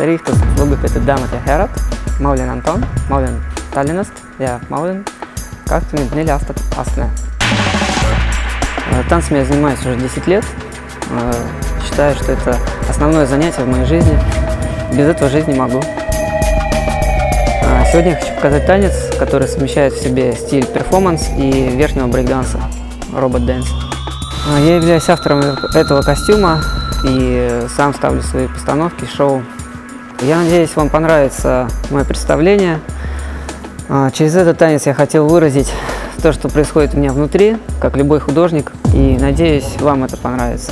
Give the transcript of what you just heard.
Terichtus lugupeetud daamad ja härrad, ma olen Anton, ma olen Tallinnast ja ma olen 24 aastat astme. Танцами я занимаюсь уже 10 лет. Считаю, что это основное занятие в моей жизни. Без этого жить не могу. Сегодня я хочу показать танец, который совмещает в себе стиль перформанс и верхнего брейк-данса, робот-дэнс. Я являюсь автором этого костюма и сам ставлю свои постановки, шоу. Я надеюсь, вам понравится мое представление. Через этот танец я хотел выразить то, что происходит у меня внутри, как любой художник, и надеюсь, вам это понравится.